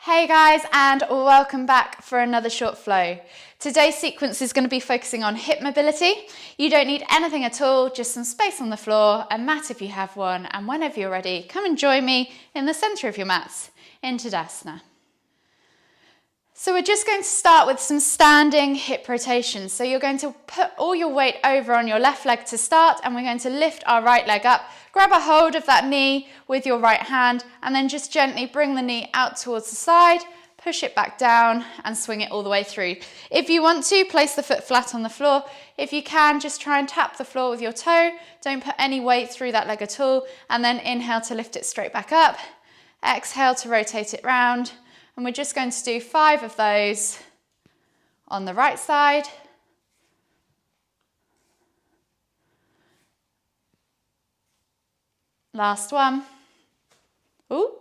Hey guys, and welcome back for another short flow. Today's sequence is going to be focusing on hip mobility. You don't need anything at all, just some space on the floor, a mat if you have one, and whenever you're ready, come and join me in the center of your mats in Tadasana. So we're just going to start with some standing hip rotations. So you're going to put all your weight over on your left leg to start, and we're going to lift our right leg up. Grab a hold of that knee with your right hand, and then just gently bring the knee out towards the side, push it back down, and swing it all the way through. If you want to, place the foot flat on the floor. If you can, just try and tap the floor with your toe. Don't put any weight through that leg at all, and then inhale to lift it straight back up. Exhale to rotate it round. And we're just going to do 5 of those on the right side. Last one. Ooh,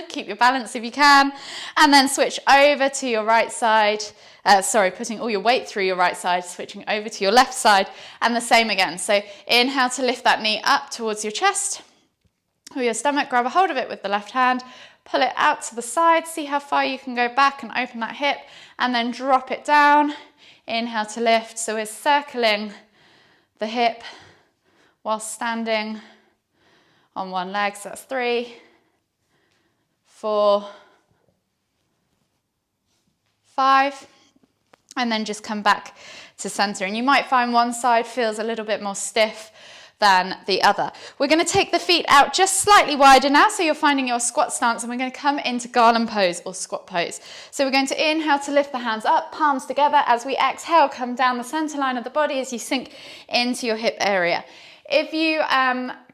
keep your balance if you can. And then switch over to your right side. Putting all your weight through your right side, switching over to your left side. And the same again. So inhale to lift that knee up towards your chest or your stomach. Grab a hold of it with the left hand. Pull it out to the side, see how far you can go back and open that hip, and then drop it down. Inhale to lift. So we're circling the hip while standing on one leg. So that's 3, 4, 5, and then just come back to center. And you might find one side feels a little bit more stiff than the other. We're going to take the feet out just slightly wider now, so you're finding your squat stance, and we're going to come into Garland Pose or squat pose. So we're going to inhale to lift the hands up, palms together. As we exhale, come down the center line of the body as you sink into your hip area. If you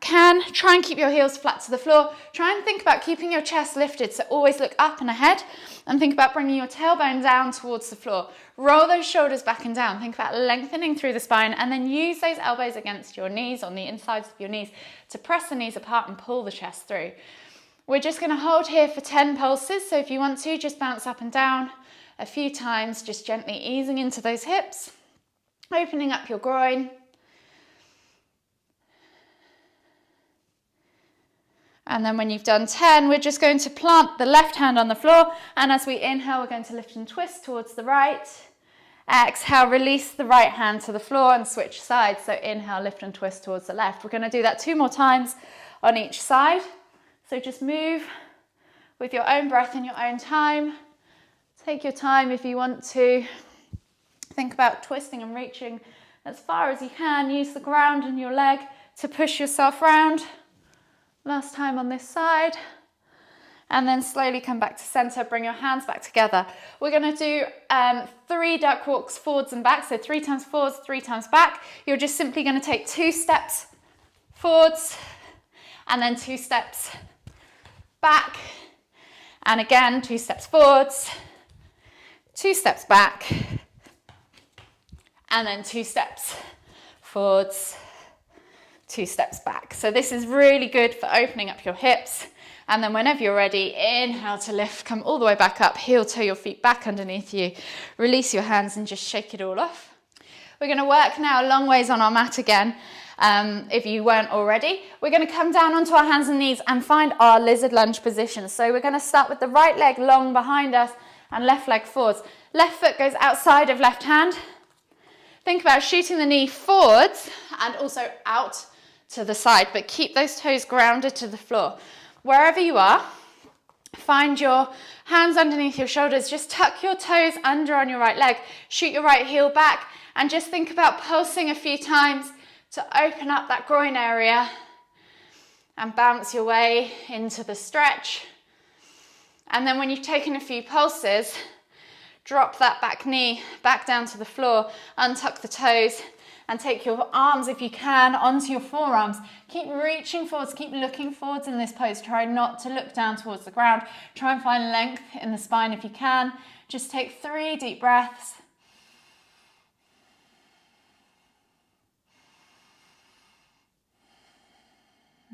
can, try and keep your heels flat to the floor. Try and think about keeping your chest lifted, so always look up and ahead, and think about bringing your tailbone down towards the floor. Roll those shoulders back and down. Think about lengthening through the spine, and then use those elbows against your knees, on the insides of your knees, to press the knees apart and pull the chest through. We're just going to hold here for 10 pulses, so if you want to, just bounce up and down a few times, just gently easing into those hips, opening up your groin. And then when you've done 10, we're just going to plant the left hand on the floor. And as we inhale, we're going to lift and twist towards the right. Exhale, release the right hand to the floor and switch sides. So inhale, lift and twist towards the left. We're going to do that 2 more times on each side. So just move with your own breath in your own time. Take your time if you want to. Think about twisting and reaching as far as you can. Use the ground and your leg to push yourself round. Last time on this side, and then slowly come back to center. Bring your hands back together. We're going to do 3 duck walks forwards and back, so 3 times forwards, 3 times back. You're just simply going to take 2 steps forwards, and then 2 steps back, and again 2 steps forwards, 2 steps back, and then 2 steps forwards, 2 steps back. So this is really good for opening up your hips. And then whenever you're ready, inhale to lift, come all the way back up, heel toe your feet back underneath you, release your hands and just shake it all off. We're going to work now long ways on our mat again. If you weren't already, we're going to come down onto our hands and knees and find our lizard lunge position. So we're going to start with the right leg long behind us and left leg forwards. Left foot goes outside of left hand. Think about shooting the knee forwards and also out to the side, but keep those toes grounded to the floor. Wherever you are, find your hands underneath your shoulders. Just tuck your toes under on your right leg. Shoot your right heel back and just think about pulsing a few times to open up that groin area and bounce your way into the stretch. And then when you've taken a few pulses, drop that back knee back down to the floor, untuck the toes, and take your arms, if you can, onto your forearms. Keep reaching forwards, keep looking forwards in this pose. Try not to look down towards the ground. Try and find length in the spine if you can. Just take 3 deep breaths.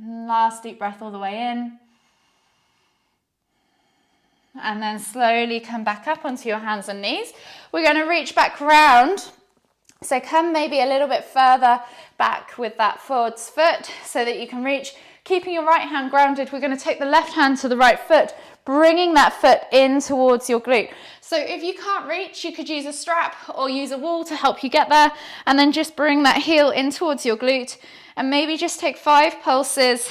Last deep breath all the way in. And then slowly come back up onto your hands and knees. We're going to reach back round. So come maybe a little bit further back with that forwards foot so that you can reach Keeping your right hand grounded, we're going to take the left hand to the right foot, bringing that foot in towards your glute. So if you can't reach, you could use a strap or use a wall to help you get there, and then just bring that heel in towards your glute, and maybe just take 5 pulses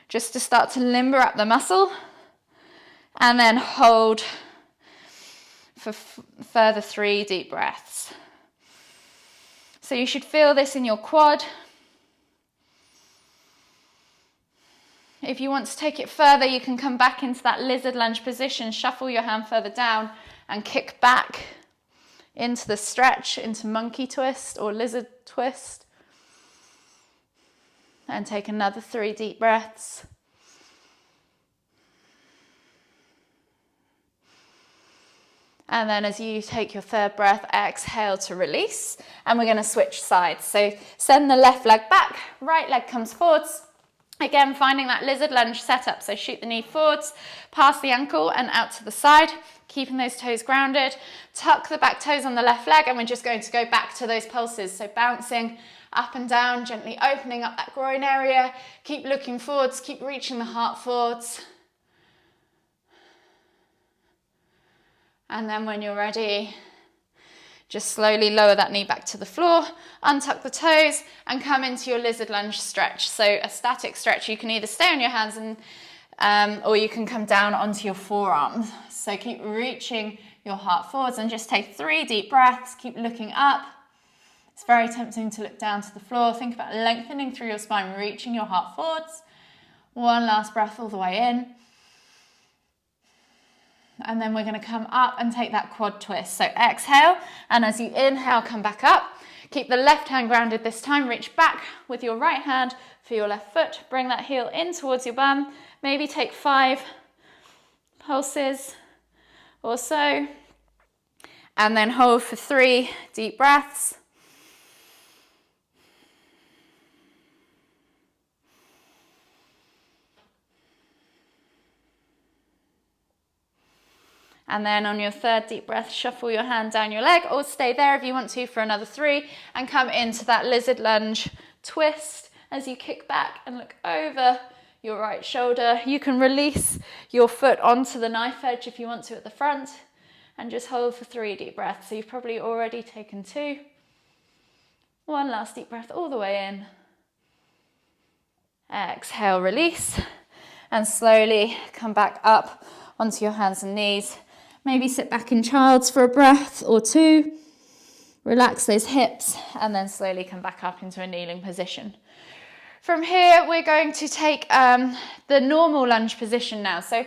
just to start to limber up the muscle, and then hold for further 3 deep breaths. So you should feel this in your quad. If you want to take it further, you can come back into that lizard lunge position, shuffle your hand further down and kick back into the stretch, into monkey twist or lizard twist. And take another 3 deep breaths. And then as you take your 3rd breath, exhale to release. And we're going to switch sides. So send the left leg back, right leg comes forwards. Again, finding that lizard lunge setup. So shoot the knee forwards, past the ankle and out to the side, keeping those toes grounded. Tuck the back toes on the left leg, and we're just going to go back to those pulses. So bouncing up and down, gently opening up that groin area. Keep looking forwards, keep reaching the heart forwards. And then when you're ready, just slowly lower that knee back to the floor, untuck the toes and come into your lizard lunge stretch. So a static stretch, you can either stay on your hands and or you can come down onto your forearms. So keep reaching your heart forwards and just take 3 deep breaths. Keep looking up. It's very tempting to look down to the floor. Think about lengthening through your spine, reaching your heart forwards. 1 last breath all the way in. And then we're going to come up and take that quad twist. So exhale, and as you inhale, come back up. Keep the left hand grounded this time. Reach back with your right hand for your left foot. Bring that heel in towards your bum. Maybe take 5 pulses or so. And then hold for 3 deep breaths. And then on your 3rd deep breath, shuffle your hand down your leg, or stay there if you want to for another 3, and come into that lizard lunge twist as you kick back and look over your right shoulder. You can release your foot onto the knife edge if you want to at the front, and just hold for 3 deep breaths. So you've probably already taken 2. 1 last deep breath all the way in. Exhale, release, and slowly come back up onto your hands and knees. Maybe sit back in child's for a breath or 2. Relax those hips and then slowly come back up into a kneeling position. From here, we're going to take the normal lunge position now. So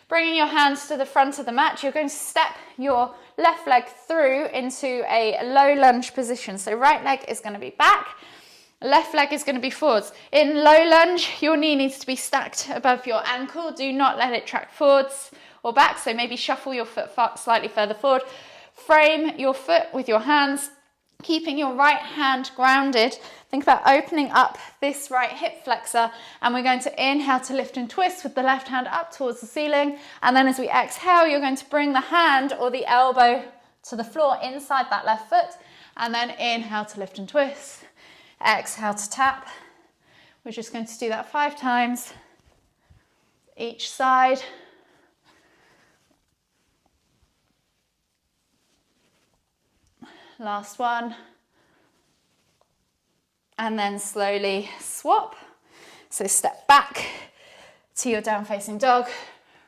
bringing your hands to the front of the mat, you're going to step your left leg through into a low lunge position. So right leg is going to be back, left leg is going to be forwards. In low lunge, your knee needs to be stacked above your ankle. Do not let it track forwards or back, so maybe shuffle your foot slightly further forward. Frame your foot with your hands, keeping your right hand grounded. Think about opening up this right hip flexor, and we're going to inhale to lift and twist with the left hand up towards the ceiling, and then as we exhale, you're going to bring the hand or the elbow to the floor inside that left foot, and then inhale to lift and twist. Exhale to tap. We're just going to do that 5 times each side. Last one. And then slowly swap. So step back to your down facing dog.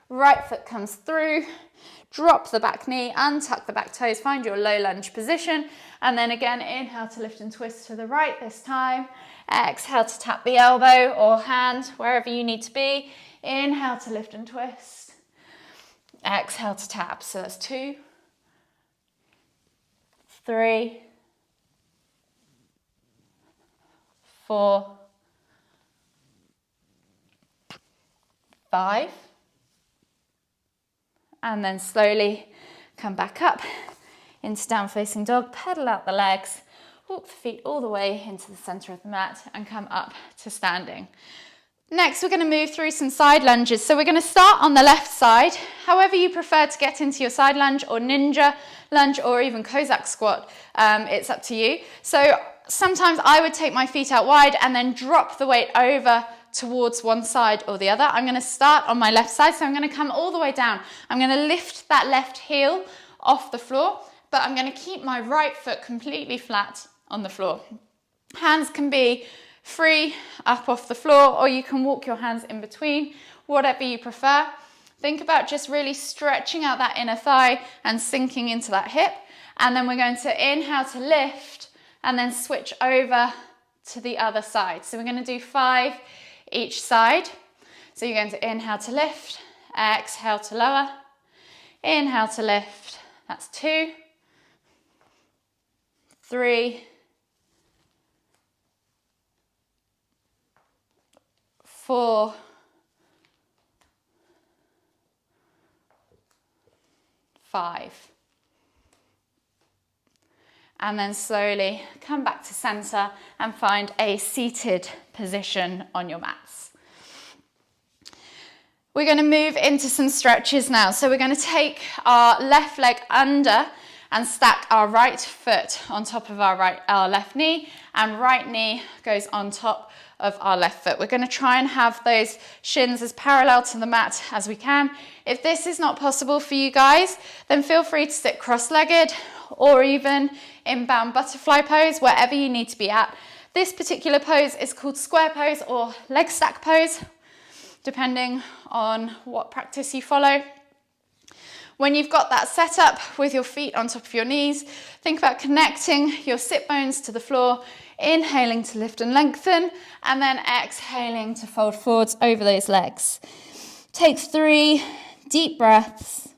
Right foot comes through. Drop the back knee, untuck the back toes, find your low lunge position. And then again, inhale to lift and twist to the right this time. Exhale to tap the elbow or hand, wherever you need to be. Inhale to lift and twist. Exhale to tap. So that's 2, 3, 4, 5, and then slowly come back up into down facing dog, pedal out the legs, walk the feet all the way into the center of the mat and come up to standing. Next, we're going to move through some side lunges. So we're going to start on the left side. However you prefer to get into your side lunge or ninja lunge or even Cossack squat, it's up to you. So sometimes I would take my feet out wide and then drop the weight over towards one side or the other. I'm going to start on my left side, so I'm going to come all the way down. I'm going to lift that left heel off the floor, but I'm going to keep my right foot completely flat on the floor. Hands can be free up off the floor, or you can walk your hands in between, whatever you prefer. Think about just really stretching out that inner thigh and sinking into that hip. And then we're going to inhale to lift and then switch over to the other side. So we're going to do 5 each side. So you're going to inhale to lift, exhale to lower, inhale to lift. That's 2, 3, 4, 5. And then slowly come back to center and find a seated position on your mats. We're going to move into some stretches now. So we're going to take our left leg under and stack our right foot on top of our left knee, and right knee goes on top of our left foot. We're going to try and have those shins as parallel to the mat as we can. If this is not possible for you guys, then feel free to sit cross-legged or even inbound butterfly pose, wherever you need to be at. This particular pose is called square pose or leg stack pose, depending on what practice you follow. When you've got that set up with your feet on top of your knees, think about connecting your sit bones to the floor, inhaling to lift and lengthen, and then exhaling to fold forwards over those legs. Take 3 deep breaths.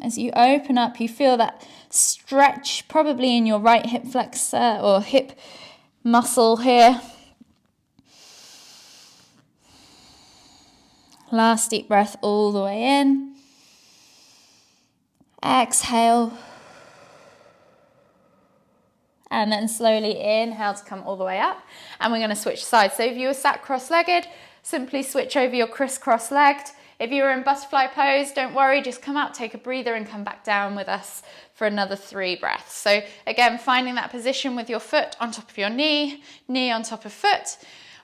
As you open up, you feel that stretch probably in your right hip flexor or hip muscle here. Last deep breath all the way in. Exhale. And then slowly inhale to come all the way up. And we're going to switch sides. So if you were sat cross-legged, simply switch over your crisscross-legged. If you were in butterfly pose, don't worry, just come up, take a breather and come back down with us for another 3 breaths. So again, finding that position with your foot on top of your knee, knee on top of foot,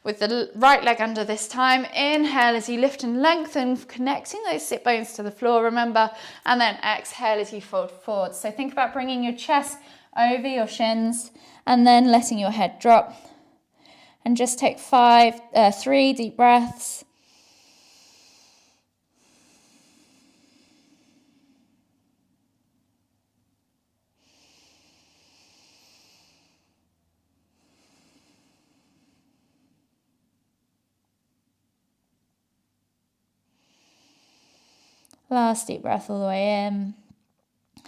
with the right leg under this time. Inhale as you lift and lengthen, connecting those sit bones to the floor, remember, and then exhale as you fold forward. So think about bringing your chest over your shins and then letting your head drop. And just take 3 deep breaths. Last deep breath all the way in.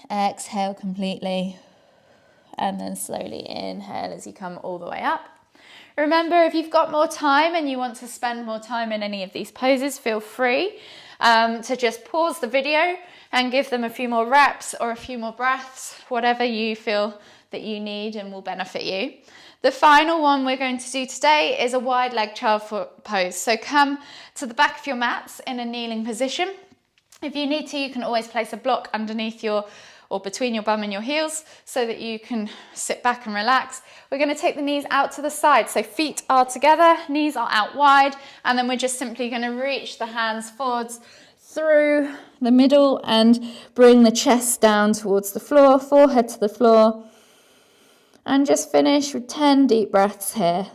Exhale completely. And then slowly inhale as you come all the way up. Remember, if you've got more time and you want to spend more time in any of these poses, feel free to just pause the video and give them a few more reps or a few more breaths, whatever you feel that you need and will benefit you. The final one we're going to do today is a wide leg child pose. So come to the back of your mats in a kneeling position. If you need to, you can always place a block underneath or between your bum and your heels so that you can sit back and relax. We're going to take the knees out to the side. So feet are together, knees are out wide, and then we're just simply going to reach the hands forwards through the middle and bring the chest down towards the floor, forehead to the floor. And just finish with 10 deep breaths here.